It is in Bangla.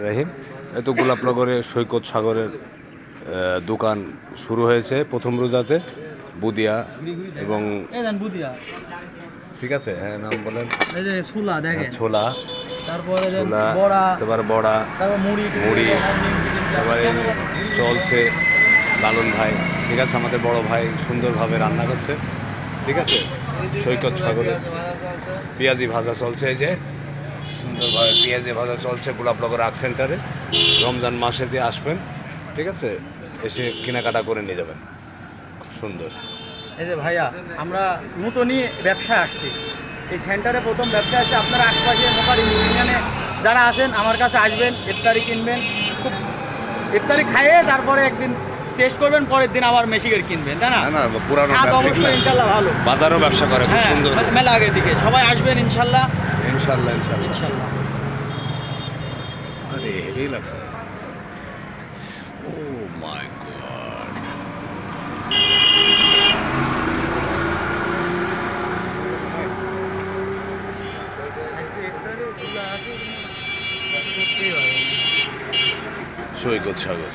রাহিম, এই তো গোলাপনগরে সৈকত সাগরের দোকান শুরু হয়েছে প্রথম রোজাতে। বুদিয়া এবং ঠিক আছে, হ্যাঁ নাম বলেন। এই যে ছোলা দেখেন, ছোলা, তারপরে ছোলা, বড়া, তারপরে বড়া, তারপর মুড়ি, তারপরে চলছে লালন ভাই, ঠিক আছে, আমাদের বড় ভাই সুন্দরভাবে রান্না করছে, ঠিক আছে। সৈকত সাগরে পেঁয়াজি ভাজা চলছে, এই যে সুন্দরভাবে পেঁয়াজি ভাজা চলছে গোলাপনগর আর্ট সেন্টারে। রমজান মাসে যে আসবেন, ঠিক আছে, এসে কেনাকাটা করে নিয়ে যাবেন, খুব সুন্দর। এই যে ভাইয়া, আমরা নতুনই ব্যবসায় আসছি, এই সেন্টারে প্রথম ব্যবসা আছে। আপনারা আশপাশে মোকারি ইউনিয়নে যারা আসেন আমার কাছে আসবেন, ইফতারি কিনবেন, খুব ইফতারি খাইয়ে তারপরে একদিন টেস্ট করবেন, পরের দিন আবার মেশিকের কিনবেন, তাই না? না পুরানো অবশ্যই ইনশাল্লাহ ভালো, বাজারও ব্যবসা করে খুব সুন্দর। মেলা আগের দিকে সবাই আসবেন ইনশাল্লাহ। ইনশাল্লাহ ইনশাল্লাহ ইনশাল্লাহ। আরে হেভি লাগছে। ও মাই গড, সৈকত সাগর।